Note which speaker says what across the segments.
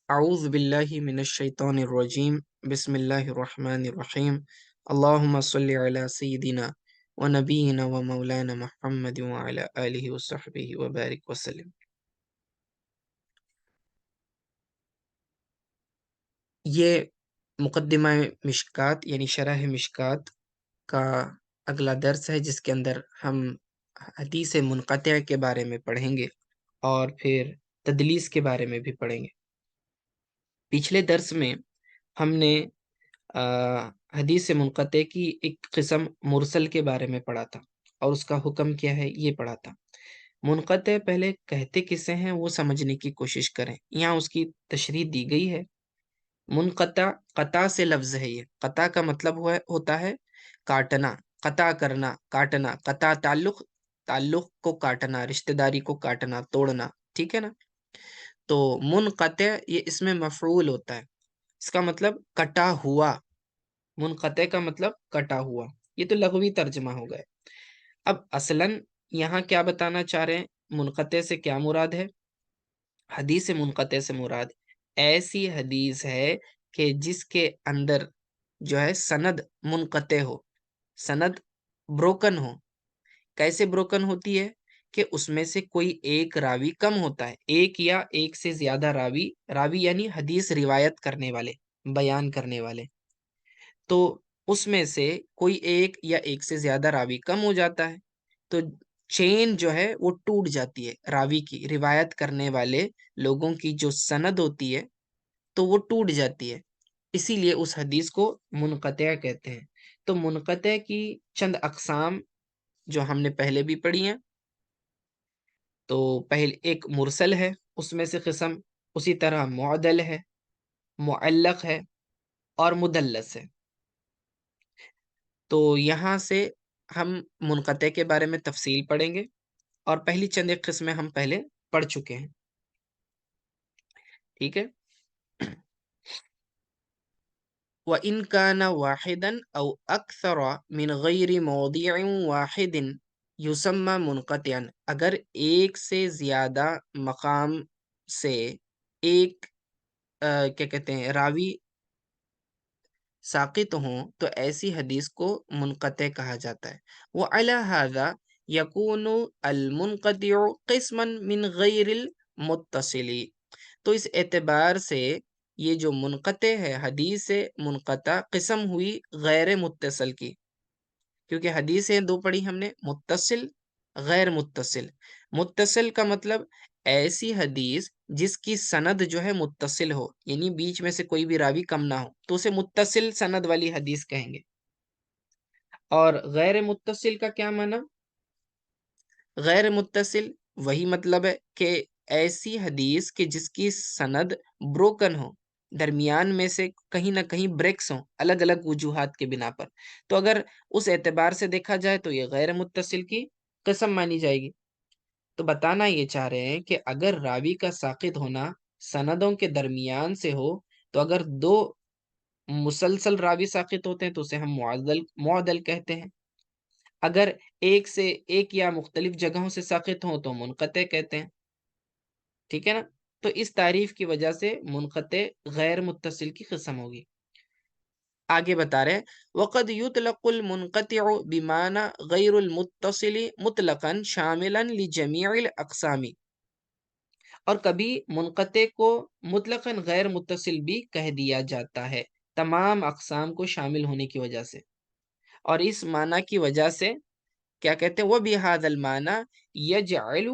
Speaker 1: أعوذ بالله من الشيطان الرجيم بسم الله الرحمن الرحيم اللهم صل على سيدنا ونبينا ومولانا محمد وعلى آله وصحبه وبارك وسلم. یہ مقدمہ مشکات یعنی شرح مشکات کا اگلا درس ہے، جس کے اندر ہم حدیث منقطع کے بارے میں پڑھیں گے اور پھر تدلیس کے بارے میں بھی پڑھیں گے۔ پچھلے درس میں ہم نے حدیث منقطع کی ایک قسم مرسل کے بارے میں پڑھا تھا اور اس کا حکم کیا ہے یہ پڑھا تھا۔ منقطع پہلے کہتے کسے ہیں وہ سمجھنے کی کوشش کریں۔ یہاں اس کی تشریح دی گئی ہے۔ منقطع قطع سے لفظ ہے، یہ قطع کا مطلب ہوتا ہے کاٹنا، قطع کرنا، کاٹنا، قطع تعلق کو کاٹنا، رشتہ داری کو کاٹنا، توڑنا، ٹھیک ہے نا۔ تو منقطع یہ اس میں مفعول ہوتا ہے، اس کا مطلب کٹا ہوا۔ منقطع کا مطلب کٹا ہوا، یہ تو لغوی ترجمہ ہو گئے۔ اب اصلاً یہاں کیا بتانا چاہ رہے ہیں؟ منقطع سے کیا مراد ہے؟ حدیث منقطع سے مراد ایسی حدیث ہے کہ جس کے اندر جو ہے سند منقطع ہو، سند بروکن ہو۔ کیسے بروکن ہوتی ہے؟ کہ اس میں سے کوئی ایک راوی کم ہوتا ہے، ایک یا ایک سے زیادہ راوی، راوی یعنی حدیث روایت کرنے والے، بیان کرنے والے، تو اس میں سے کوئی ایک یا ایک سے زیادہ راوی کم ہو جاتا ہے تو چین جو ہے وہ ٹوٹ جاتی ہے، راوی کی روایت کرنے والے لوگوں کی جو سند ہوتی ہے تو وہ ٹوٹ جاتی ہے، اسی لیے اس حدیث کو منقطع کہتے ہیں۔ تو منقطع کی چند اقسام جو ہم نے پہلے بھی پڑھی ہیں، تو پہلے ایک مرسل ہے، اس میں سے قسم، اسی طرح معدل ہے، معلق ہے اور مدلس ہے۔ تو یہاں سے ہم منقطع کے بارے میں تفصیل پڑھیں گے، اور پہلی چند ایک قسمیں ہم پہلے پڑھ چکے ہیں، ٹھیک ہے۔ وَإِنْ كَانَ وَاحِدًا أَوْ أَكْثَرَ مِنْ غَيْرِ مَوْضِعٍ وَاحِدٍ يُسَمَّى مُنْقَطِعًا، اگر ایک سے زیادہ مقام سے ایک کیا کہتے ہیں راوی ساقط ہوں تو ایسی حدیث کو منقطع کہا جاتا ہے۔ وَعَلَى هَذَا يَكُونُ الْمُنْقَطِعُ قِسْمًا مِنْ غَيْرِ الْمُتَّصِلِ، تو اس اعتبار سے یہ جو منقطع ہے، حدیث منقطع قسم ہوئی غیر متصل کی، کیونکہ حدیثیں دو پڑھی ہم نے، متصل، غیر متصل۔ متصل کا مطلب ایسی حدیث جس کی سند جو ہے متصل ہو، یعنی بیچ میں سے کوئی بھی راوی کم نہ ہو، تو اسے متصل سند والی حدیث کہیں گے۔ اور غیر متصل کا کیا معنی؟ غیر متصل وہی مطلب ہے کہ ایسی حدیث کہ جس کی سند بروکن ہو، درمیان میں سے کہیں نہ کہیں بریکس ہوں، الگ الگ وجوہات کے بنا پر، تو اگر اس اعتبار سے دیکھا جائے تو یہ غیر متصل کی قسم مانی جائے گی۔ تو بتانا یہ چاہ رہے ہیں کہ اگر راوی کا ساقط ہونا سندوں کے درمیان سے ہو، تو اگر دو مسلسل راوی ساقط ہوتے ہیں تو اسے ہم معدل کہتے ہیں، اگر ایک سے ایک یا مختلف جگہوں سے ساقط ہوں تو منقطع کہتے ہیں، ٹھیک ہے نا۔ تو اس تعریف کی وجہ سے منقطع غیر متصل کی قسم ہوگی۔ آگے بتا رہے وقد يطلق المنقطع بمعنى غیر المتصل مطلقا شاملا لجميع الاقسام، اور کبھی منقطع کو مطلقاً غیر متصل بھی کہہ دیا جاتا ہے، تمام اقسام کو شامل ہونے کی وجہ سے۔ اور اس معنی کی وجہ سے کیا کہتے ہیں؟ وَبِهَذَا الْمَعنَى يَجْعَلُ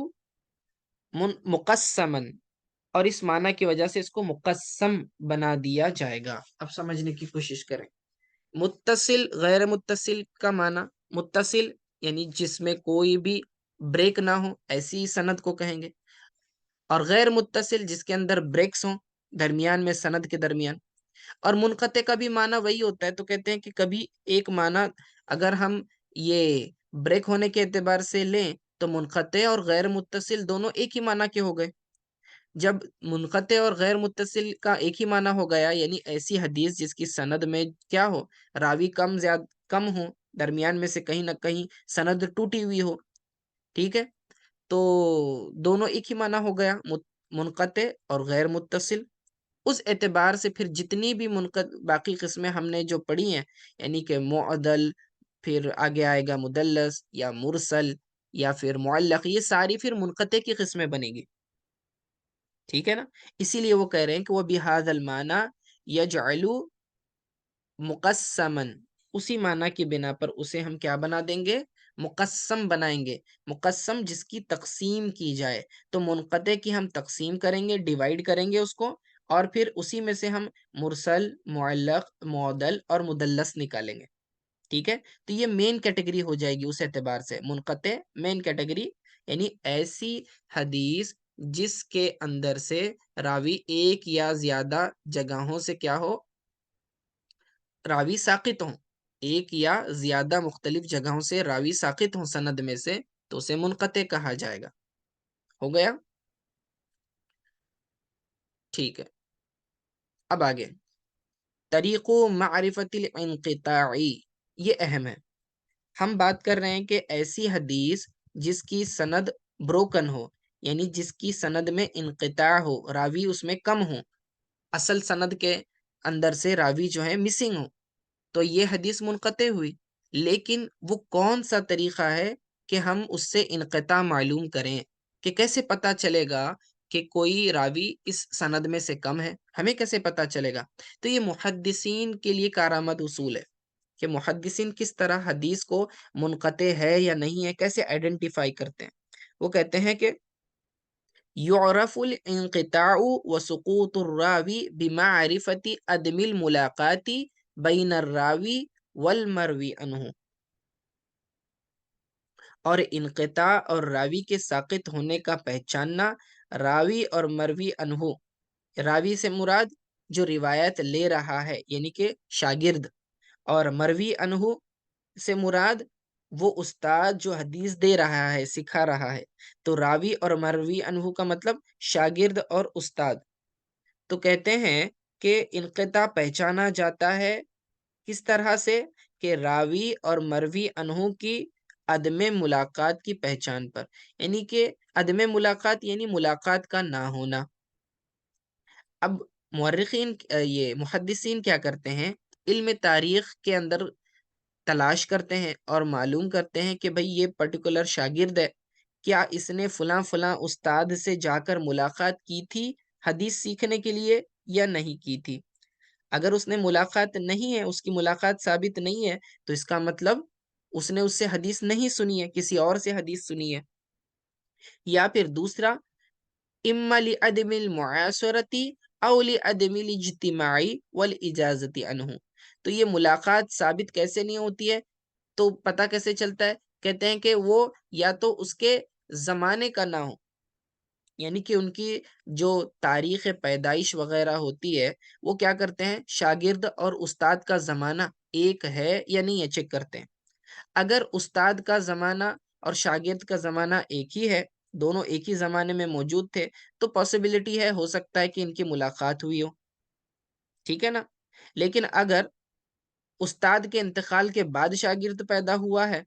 Speaker 1: مُقَسَّمًا، اور اس معنی کی وجہ سے اس کو مقسم بنا دیا جائے گا۔ اب سمجھنے کی کوشش کریں۔ متصل غیر متصل کا معنی، متصل یعنی جس میں کوئی بھی بریک نہ ہو، ایسی سند کو کہیں گے، اور غیر متصل جس کے اندر بریکس ہوں درمیان میں، سند کے درمیان۔ اور منقطع کا بھی معنی وہی ہوتا ہے، تو کہتے ہیں کہ کبھی ایک معنی اگر ہم یہ بریک ہونے کے اعتبار سے لیں تو منقطع اور غیر متصل دونوں ایک ہی معنی کے ہو گئے۔ جب منقطع اور غیر متصل کا ایک ہی معنی ہو گیا، یعنی ایسی حدیث جس کی سند میں کیا ہو، راوی کم ہو، درمیان میں سے کہیں نہ کہیں سند ٹوٹی ہوئی ہو، ٹھیک ہے، تو دونوں ایک ہی معنی ہو گیا، منقطع اور غیر متصل۔ اس اعتبار سے پھر جتنی بھی باقی قسمیں ہم نے جو پڑھی ہیں، یعنی کہ معدل، پھر آگے آئے گا مدلس یا مرسل یا پھر معلق، یہ ساری پھر منقطع کی قسمیں بنے گی، ٹھیک ہے نا؟ اسی لیے وہ کہہ رہے ہیں کہ وہ بِهَذَا الْمَعْنَى يَجْعَلُ مقسمن، اسی معنی کی بنا پر اسے ہم کیا بنا دیں گے؟ مقسم بنائیں گے۔ مقسم جس کی تقسیم کی جائے، تو منقطع کی ہم تقسیم کریں گے، ڈیوائیڈ کریں گے اس کو، اور پھر اسی میں سے ہم مرسل، معلق، معدل اور مدلس نکالیں گے، ٹھیک ہے؟ تو یہ مین کیٹیگری ہو جائے گی اس اعتبار سے، منقطع مین کیٹیگری، یعنی ایسی حدیث جس کے اندر سے راوی ایک یا زیادہ جگہوں سے کیا ہو؟ راوی ساقط ہوں، ایک یا زیادہ مختلف جگہوں سے راوی ساقط ہوں سند میں سے، تو اسے منقطع کہا جائے گا۔ ہو گیا؟ ٹھیک ہے، اب آگے طریق معرفت الانقطاعی، یہ اہم ہے۔ ہم بات کر رہے ہیں کہ ایسی حدیث جس کی سند بروکن ہو، یعنی جس کی سند میں انقطاع ہو، راوی اس میں کم ہو، اصل سند کے اندر سے راوی جو ہے مسنگ ہو، تو یہ حدیث منقطع ہوئی۔ لیکن وہ کون سا طریقہ ہے کہ ہم اس سے انقطاع معلوم کریں، کہ کیسے پتا چلے گا کہ کوئی راوی اس سند میں سے کم ہے؟ ہمیں کیسے پتا چلے گا؟ تو یہ محدثین کے لیے کارآمد اصول ہے کہ محدثین کس طرح حدیث کو منقطع ہے یا نہیں ہے کیسے آئیڈینٹیفائی کرتے ہیں۔ وہ کہتے ہیں کہ یعرف الانقطاع وسقوط الراوی بمعرفت عدم الملاقات بین الراوی والمروی عنہ، اور انقطاع اور راوی کے ساقط ہونے کا پہچاننا راوی اور مروی عنہ، راوی سے مراد جو روایت لے رہا ہے یعنی کہ شاگرد، اور مروی عنہ سے مراد وہ استاد جو حدیث دے رہا ہے، سکھا رہا ہے۔ تو راوی اور مروی عنہ کا مطلب شاگرد اور استاد۔ تو کہتے ہیں کہ انقطاع پہچانا جاتا ہے کس طرح سے؟ کہ راوی اور مروی عنہ کی عدم ملاقات کی پہچان پر، یعنی کہ عدم ملاقات یعنی ملاقات کا نہ ہونا۔ اب مورخین یہ محدثین کیا کرتے ہیں؟ علم تاریخ کے اندر تلاش کرتے ہیں اور معلوم کرتے ہیں کہ بھئی یہ پرٹیکولر شاگرد ہے، کیا اس نے فلاں فلاں استاد سے جا کر ملاقات کی تھی حدیث سیکھنے کے لیے یا نہیں کی تھی؟ اگر اس نے ملاقات نہیں ہے، اس کی ملاقات ثابت نہیں ہے، تو اس کا مطلب اس نے اس سے حدیث نہیں سنی ہے، کسی اور سے حدیث سنی ہے۔ یا پھر دوسرا، اما لعدم المعاصرت او لعدم الاجتماع والاجازت عنہ، تو یہ ملاقات ثابت کیسے نہیں ہوتی ہے؟ تو پتہ کیسے چلتا ہے؟ کہتے ہیں کہ وہ یا تو اس کے زمانے کا نہ ہو، یعنی کہ ان کی جو تاریخ پیدائش وغیرہ ہوتی ہے، وہ کیا کرتے ہیں؟ شاگرد اور استاد کا زمانہ ایک ہے یا نہیں ہے چیک کرتے ہیں۔ اگر استاد کا زمانہ اور شاگرد کا زمانہ ایک ہی ہے، دونوں ایک ہی زمانے میں موجود تھے، تو پاسبلٹی ہے، ہو سکتا ہے کہ ان کی ملاقات ہوئی ہو، ٹھیک ہے نا؟ لیکن اگر استاد کے انتقال کے بعد شاگرد پیدا ہوا ہے،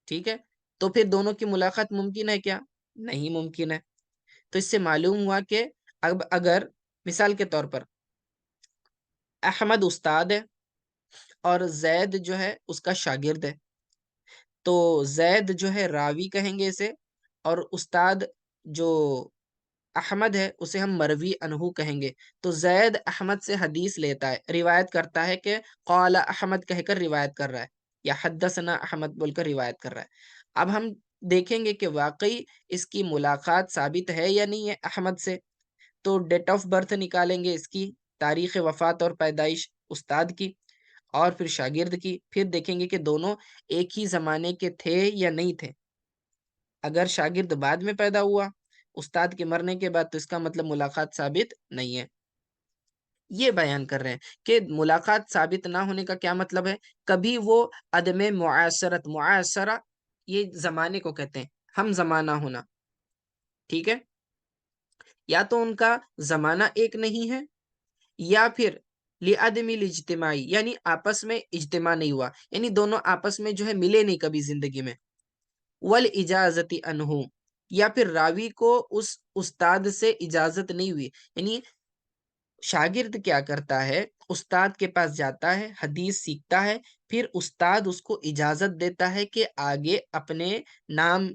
Speaker 1: ٹھیک ہے، تو پھر دونوں کی ملاقات ممکن ہے کیا؟ نہیں ممکن ہے۔ تو اس سے معلوم ہوا کہ اب اگر مثال کے طور پر احمد استاد ہے اور زید جو ہے اس کا شاگرد ہے، تو زید جو ہے راوی کہیں گے اسے، اور استاد جو احمد ہے اسے ہم مروی عنہ کہیں گے۔ تو زید احمد سے حدیث لیتا ہے، روایت کرتا ہے کہ قال احمد کہہ کر روایت کر رہا ہے، یا حدثنا احمد بول کر روایت کر رہا ہے۔ اب ہم دیکھیں گے کہ واقعی اس کی ملاقات ثابت ہے یا نہیں ہے احمد سے، تو ڈیٹ آف برتھ نکالیں گے، اس کی تاریخ وفات اور پیدائش استاد کی اور پھر شاگرد کی، پھر دیکھیں گے کہ دونوں ایک ہی زمانے کے تھے یا نہیں تھے۔ اگر شاگرد بعد میں پیدا ہوا استاد کے مرنے کے بعد، تو اس کا مطلب ملاقات ثابت نہیں ہے۔ یہ بیان کر رہے ہیں کہ ملاقات ثابت نہ ہونے کا کیا مطلب ہے؟ کبھی وہ عدم معاصرت، معاصرہ یہ زمانے کو کہتے ہیں، ہم زمانہ ہونا، ٹھیک ہے؟ یا تو ان کا زمانہ ایک نہیں ہے، یا پھر لعدم الاجتماعی یعنی آپس میں اجتماع نہیں ہوا، یعنی دونوں آپس میں جو ہے ملے نہیں کبھی زندگی میں، والاجازت عنہ، یا پھر راوی کو اس استاد سے اجازت نہیں ہوئی، یعنی شاگرد کیا کرتا ہے، استاد کے پاس جاتا ہے، حدیث سیکھتا ہے، پھر استاد اس کو اجازت دیتا ہے کہ آگے اپنے نام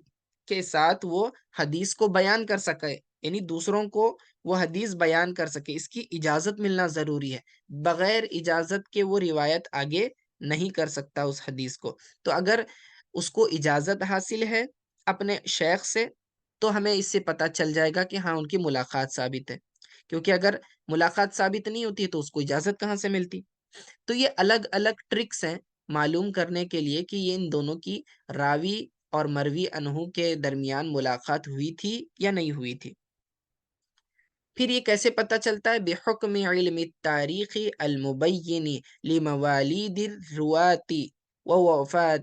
Speaker 1: کے ساتھ وہ حدیث کو بیان کر سکے، یعنی دوسروں کو وہ حدیث بیان کر سکے، اس کی اجازت ملنا ضروری ہے۔ بغیر اجازت کے وہ روایت آگے نہیں کر سکتا اس حدیث کو۔ تو اگر اس کو اجازت حاصل ہے اپنے شیخ سے، تو ہمیں اس سے پتہ چل جائے گا کہ ہاں ان کی ملاقات ثابت ہے، کیونکہ اگر ملاقات ثابت نہیں ہوتی تو اس کو اجازت کہاں سے ملتی؟ تو یہ الگ الگ ٹرکس ہیں معلوم کرنے کے لیے کہ یہ ان دونوں کی راوی اور مروی عنہ کے درمیان ملاقات ہوئی تھی یا نہیں ہوئی تھی۔ پھر یہ کیسے پتہ چلتا ہے؟ بحکم علم التاریخ المبین لموالید الروات ووفات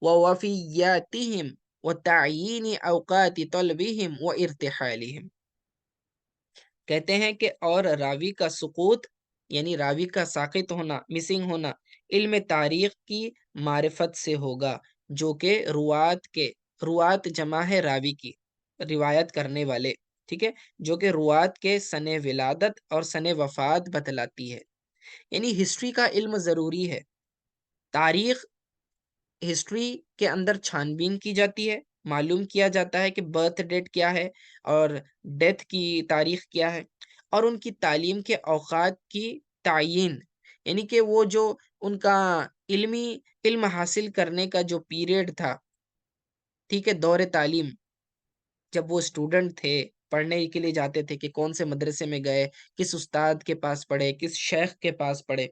Speaker 1: ووفیاتهم وتعیین اوقات طلبهم وارتحالهم۔ کہتے ہیں کہ اور راوی کا سقوط، یعنی راوی کا ساقط ہونا، مسنگ ہونا، علم تاریخ کی معرفت سے ہوگا، جو کہ روات جمع ہے راوی کی، روایت کرنے والے، ٹھیک ہے، جو کہ روات کے سن ولادت اور سن وفات بتلاتی ہے۔ یعنی ہسٹری کا علم ضروری ہے۔ تاریخ، ہسٹری کے اندر چھان بین کی جاتی ہے، معلوم کیا جاتا ہے کہ برتھ ڈیٹ کیا ہے اور ڈیتھ کی تاریخ کیا ہے، اور ان کی تعلیم کے اوقات کی تعیین، یعنی کہ وہ جو ان کا علم حاصل کرنے کا جو پیریڈ تھا، ٹھیک ہے، دور تعلیم، جب وہ اسٹوڈنٹ تھے، پڑھنے کے لیے جاتے تھے کہ کون سے مدرسے میں گئے، کس استاد کے پاس پڑھے، کس شیخ کے پاس پڑھے،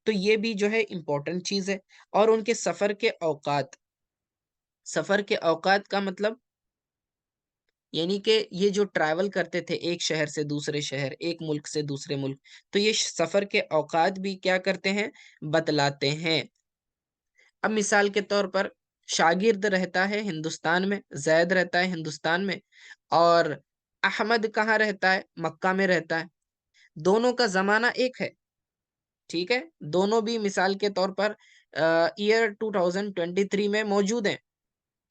Speaker 1: تو یہ بھی جو ہے امپورٹنٹ چیز ہے۔ اور ان کے سفر کے اوقات کا مطلب، یعنی کہ یہ جو ٹریول کرتے تھے ایک شہر سے دوسرے شہر، ایک ملک سے دوسرے ملک، تو یہ سفر کے اوقات بھی کیا کرتے ہیں؟ بتلاتے ہیں۔ اب مثال کے طور پر شاگرد رہتا ہے ہندوستان میں، زید رہتا ہے ہندوستان میں، اور احمد کہاں رہتا ہے؟ مکہ میں رہتا ہے۔ دونوں کا زمانہ ایک ہے، ٹھیک ہے، دونوں بھی مثال کے طور پر ایئر 2023 میں موجود ہیں،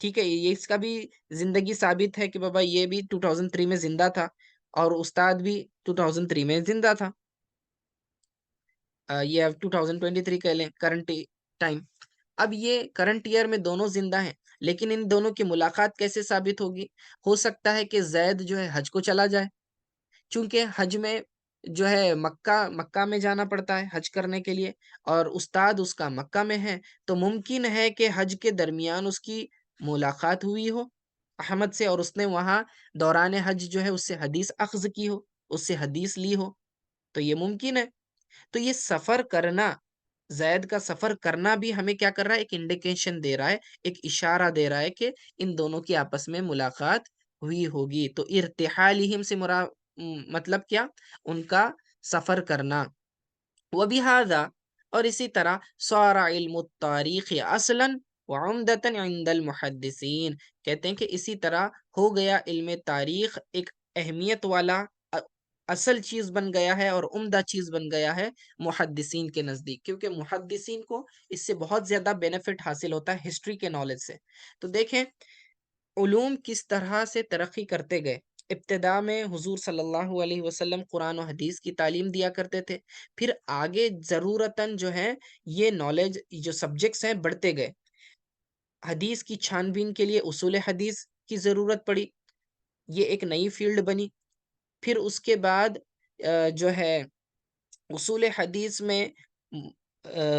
Speaker 1: ٹھیک ہے، یہ اس کا بھی زندگی ثابت ہے کہ بابا یہ بھی 2003 میں زندہ تھا اور استاد بھی 2003 میں زندہ تھا۔ یہ اب 2023 کہہ لیں، کرنٹ ٹائم۔ اب یہ کرنٹ ایئر میں دونوں زندہ ہیں، لیکن ان دونوں کی ملاقات کیسے ثابت ہوگی؟ ہو سکتا ہے کہ زید جو ہے حج کو چلا جائے، چونکہ حج میں جو ہے مکہ میں جانا پڑتا ہے حج کرنے کے لیے، اور استاد اس کا مکہ میں ہے، تو ممکن ہے کہ حج کے درمیان اس کی ملاقات ہوئی ہو احمد سے، اور اس نے وہاں دوران حج جو ہے اس سے حدیث اخذ کی ہو، اس سے حدیث لی ہو، تو یہ ممکن ہے۔ تو یہ سفر کرنا، زید کا سفر کرنا بھی ہمیں کیا کر رہا ہے؟ ایک انڈیکیشن دے رہا ہے، ایک اشارہ دے رہا ہے کہ ان دونوں کی آپس میں ملاقات ہوئی ہوگی۔ تو ارتحالہم سے مطلب کیا؟ ان کا سفر کرنا۔ وبہذا، اور اسی طرح، صار علم التاریخ اصلا وعمدتا عند المحدثین، کہتے ہیں کہ اسی طرح ہو گیا علم تاریخ ایک اہمیت والا اصل چیز بن گیا ہے اور عمدہ چیز بن گیا ہے محدثین کے نزدیک، کیونکہ محدثین کو اس سے بہت زیادہ بینیفٹ حاصل ہوتا ہے ہسٹری کے نالج سے۔ تو دیکھیں علوم کس طرح سے ترقی کرتے گئے۔ ابتدا میں حضور صلی اللہ علیہ وسلم قرآن و حدیث کی تعلیم دیا کرتے تھے، پھر آگے ضرورتاً جو ہے یہ نالج، جو سبجیکٹس ہیں، بڑھتے گئے۔ حدیث کی چھان بین کے لیے اصول حدیث کی ضرورت پڑی، یہ ایک نئی فیلڈ بنی۔ پھر اس کے بعد جو ہے اصول حدیث میں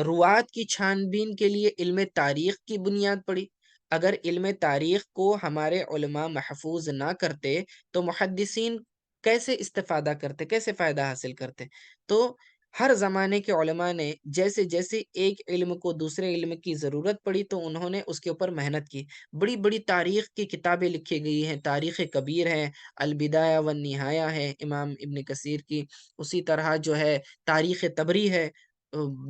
Speaker 1: روات کی چھان بین کے لیے علم تاریخ کی بنیاد پڑی۔ اگر علم تاریخ کو ہمارے علماء محفوظ نہ کرتے تو محدثین کیسے استفادہ کرتے، کیسے فائدہ حاصل کرتے؟ تو ہر زمانے کے علماء نے جیسے جیسے ایک علم کو دوسرے علم کی ضرورت پڑی تو انہوں نے اس کے اوپر محنت کی، بڑی بڑی تاریخ کی کتابیں لکھی گئی ہیں، تاریخ کبیر ہے، البدایہ والنہایہ ہے امام ابن کثیر کی، اسی طرح جو ہے تاریخ تبری ہے،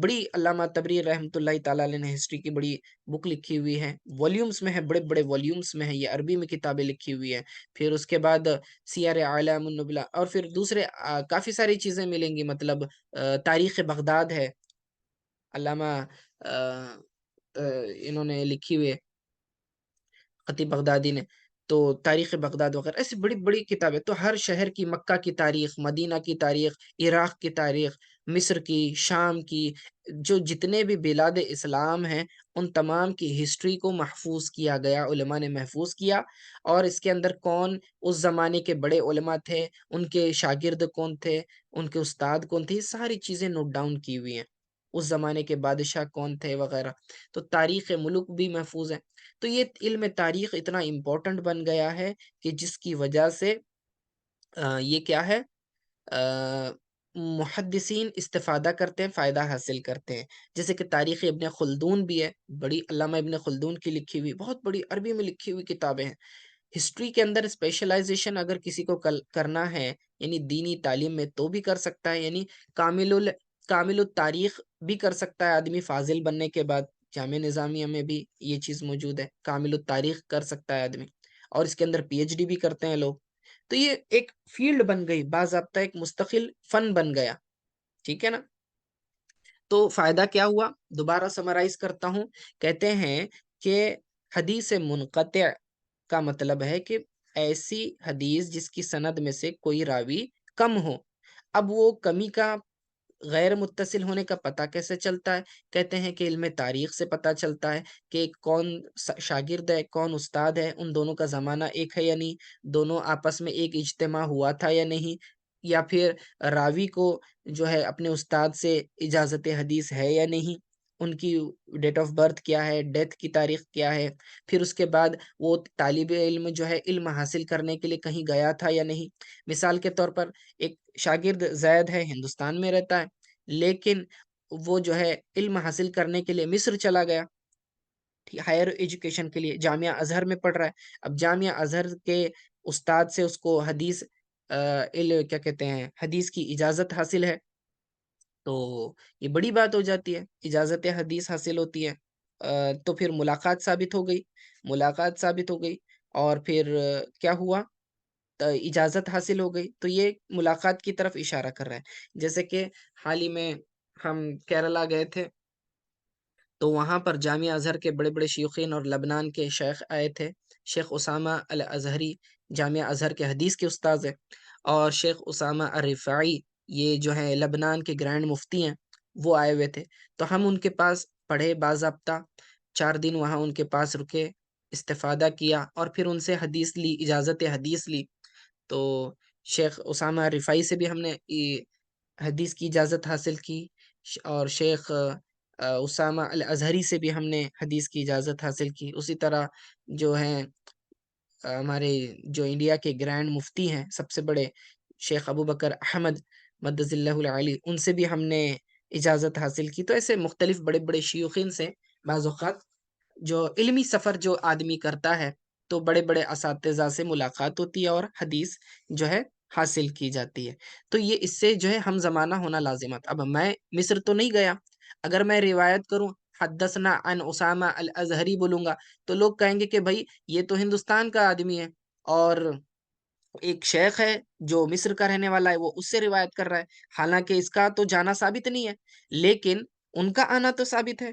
Speaker 1: بڑی علامہ تبری رحمۃ اللہ تعالیٰ علیہ نے ہسٹری کی بڑی بک لکھی ہوئی ہے، والیومز میں ہے، بڑے بڑے والیومز میں ہے، یہ عربی میں کتابیں لکھی ہوئی ہیں۔ پھر اس کے بعد سیر اعلام النبلا، اور پھر دوسرے کافی ساری چیزیں ملیں گی، مطلب تاریخ بغداد ہے، علامہ انہوں نے لکھی ہوئی ہے، خطیب بغدادی نے۔ تو تاریخ بغداد وغیرہ ایسی بڑی بڑی کتابیں، تو ہر شہر کی، مکہ کی تاریخ، مدینہ کی تاریخ، عراق کی تاریخ، مصر کی، شام کی، جو جتنے بھی بلاد اسلام ہیں ان تمام کی ہسٹری کو محفوظ کیا گیا، علماء نے محفوظ کیا، اور اس کے اندر کون اس زمانے کے بڑے علماء تھے، ان کے شاگرد کون تھے، ان کے استاد کون تھے، یہ ساری چیزیں نوٹ ڈاؤن کی ہوئی ہیں، اس زمانے کے بادشاہ کون تھے وغیرہ، تو تاریخ ملک بھی محفوظ ہے۔ تو یہ علم تاریخ اتنا امپورٹنٹ بن گیا ہے کہ جس کی وجہ سے یہ کیا ہے، محدثین استفادہ کرتے ہیں، فائدہ حاصل کرتے ہیں۔ جیسے کہ تاریخ ابن خلدون بھی ہے، بڑی علامہ ابن خلدون کی لکھی ہوئی، بہت بڑی عربی میں لکھی ہوئی کتابیں ہیں۔ ہسٹری کے اندر اسپیشلائزیشن اگر کسی کو کرنا ہے، یعنی دینی تعلیم میں، تو بھی کر سکتا ہے، یعنی کامل التاریخ بھی کر سکتا ہے آدمی فاضل بننے کے بعد۔ جامعہ نظامیہ میں بھی یہ چیز موجود ہے، کامل التاریخ کر سکتا ہے آدمی، اور اس کے اندر پی ایچ ڈی بھی کرتے ہیں لوگ۔ تو یہ ایک فیلڈ بن گئی، باضابطہ ایک مستقل فن بن گیا، ٹھیک ہے نا؟ تو فائدہ کیا ہوا؟ دوبارہ سمرائز کرتا ہوں، کہتے ہیں کہ حدیث منقطع کا مطلب ہے کہ ایسی حدیث جس کی سند میں سے کوئی راوی کم ہو۔ اب وہ کمی کا، غیر متصل ہونے کا پتہ کیسے چلتا ہے؟ کہتے ہیں کہ علم تاریخ سے پتہ چلتا ہے کہ کون شاگرد ہے، کون استاد ہے، ان دونوں کا زمانہ ایک ہے یا نہیں، دونوں آپس میں ایک اجتماع ہوا تھا یا نہیں، یا پھر راوی کو جو ہے اپنے استاد سے اجازت حدیث ہے یا نہیں، ان کی ڈیٹ آف برتھ کیا ہے، ڈیتھ کی تاریخ کیا ہے، پھر اس کے بعد وہ طالب علم جو ہے علم حاصل کرنے کے لیے کہیں گیا تھا یا نہیں۔ مثال کے طور پر ایک شاگرد زید ہے، ہندوستان میں رہتا ہے، لیکن وہ جو ہے علم حاصل کرنے کے لیے مصر چلا گیا، ہائر ایجوکیشن کے لیے، جامعہ ازہر میں پڑھ رہا ہے۔ اب جامعہ ازہر کے استاد سے اس کو حدیث کیا کہتے ہیں، حدیث کی اجازت حاصل ہے، تو یہ بڑی بات ہو جاتی ہے، اجازت حدیث حاصل ہوتی ہے، تو پھر ملاقات ثابت ہو گئی، ملاقات ثابت ہو گئی، اور پھر کیا ہوا، اجازت حاصل ہو گئی، تو یہ ملاقات کی طرف اشارہ کر رہا ہے۔ جیسے کہ حال ہی میں ہم کیرلا گئے تھے، تو وہاں پر جامعہ ازہر کے بڑے بڑے شیوخین اور لبنان کے شیخ آئے تھے۔ شیخ اسامہ الازہری جامعہ ازہر کے حدیث کے استاذ ہیں، اور شیخ اسامہ الرفاعی یہ جو ہے لبنان کے گرینڈ مفتی ہیں، وہ آئے ہوئے تھے۔ تو ہم ان کے پاس پڑھے باضابطہ، 4 دن وہاں ان کے پاس رکے، استفادہ کیا، اور پھر ان سے حدیث لی، اجازت حدیث لی۔ تو شیخ اسامہ رفاعی سے بھی ہم نے حدیث کی اجازت حاصل کی، اور شیخ اسامہ الازہری سے بھی ہم نے حدیث کی اجازت حاصل کی۔ اسی طرح جو ہیں ہمارے جو انڈیا کے گرینڈ مفتی ہیں سب سے بڑے، شیخ ابو بکر احمد مدظ اللہ العلی، ان سے بھی ہم نے اجازت حاصل کی۔ تو ایسے مختلف بڑے بڑے شیوخین سے بعض اوقات جو علمی سفر جو آدمی کرتا ہے، تو بڑے بڑے اساتذہ سے ملاقات ہوتی ہے اور حدیث جو ہے حاصل کی جاتی ہے۔ تو یہ اس سے جو ہے ہم زمانہ ہونا لازمات۔ اب میں مصر تو نہیں گیا، اگر میں روایت کروں حدثنا عن اسامہ الازہری بولوں گا، تو لوگ کہیں گے کہ بھائی یہ تو ہندوستان کا آدمی ہے، اور ایک شیخ ہے جو مصر کا رہنے والا ہے، وہ اس سے روایت کر رہا ہے، حالانکہ اس کا تو جانا ثابت نہیں ہے، لیکن ان کا آنا تو ثابت ہے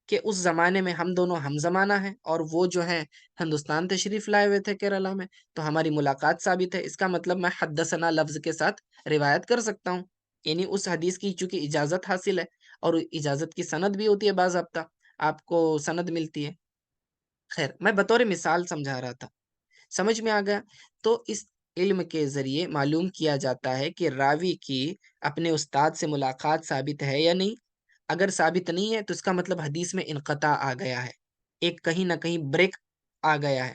Speaker 1: کہ اس زمانے میں ہم دونوں ہم زمانہ ہیں، اور وہ جو ہیں ہندوستان تشریف لائے ہوئے تھے کیرلا میں، تو ہماری ملاقات ثابت ہے۔ اس کا مطلب میں حدثنا لفظ کے ساتھ روایت کر سکتا ہوں، یعنی اس حدیث کی چونکہ اجازت حاصل ہے، اور اجازت کی سند بھی ہوتی ہے باضابطہ، آپ کو سند ملتی ہے۔ خیر، میں بطور مثال سمجھا رہا تھا، سمجھ میں آ گیا؟ تو اس علم کے ذریعے معلوم کیا جاتا ہے کہ راوی کی اپنے استاد سے ملاقات ثابت ہے یا نہیں۔ اگر ثابت نہیں ہے تو اس کا مطلب حدیث میں انقطاع آ گیا ہے، ایک کہیں نہ کہیں بریک آ گیا ہے،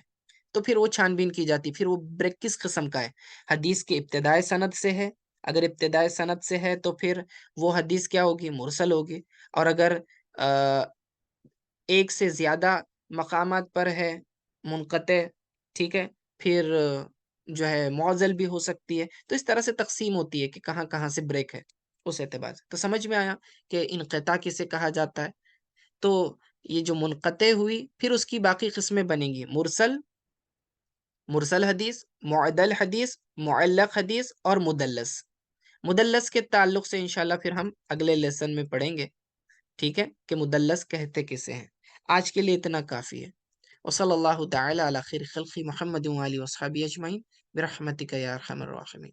Speaker 1: تو پھر وہ چھان بین کی جاتی، پھر وہ بریک کس قسم کا ہے؟ حدیث کے ابتدائے سند سے ہے، اگر ابتدائے سند سے ہے تو پھر وہ حدیث کیا ہوگی؟ مرسل ہوگی، اور اگر ایک سے زیادہ مقامات پر ہے، منقطع، ٹھیک ہے، پھر جو ہے معضل بھی ہو سکتی ہے، تو اس طرح سے تقسیم ہوتی ہے کہ کہاں کہاں سے بریک ہے اس اعتبار سے۔ تو سمجھ میں آیا کہ انقطاع کسے کہا جاتا ہے؟ تو یہ جو منقطع ہوئی، پھر اس کی باقی قسمیں بنیں گی، مرسل، مرسل حدیث، معدل حدیث، معلق حدیث، اور مدلس۔ مدلس کے تعلق سے انشاءاللہ پھر ہم اگلے لیسن میں پڑھیں گے، ٹھیک ہے، کہ مدلس کہتے کسے ہیں۔ آج کے لیے اتنا کافی ہے۔ وصلی اللہ تعالی علی خیر خلق محمد و آلہ و اصحابہ اجمعین برحمتک یا ارحم الراحمین۔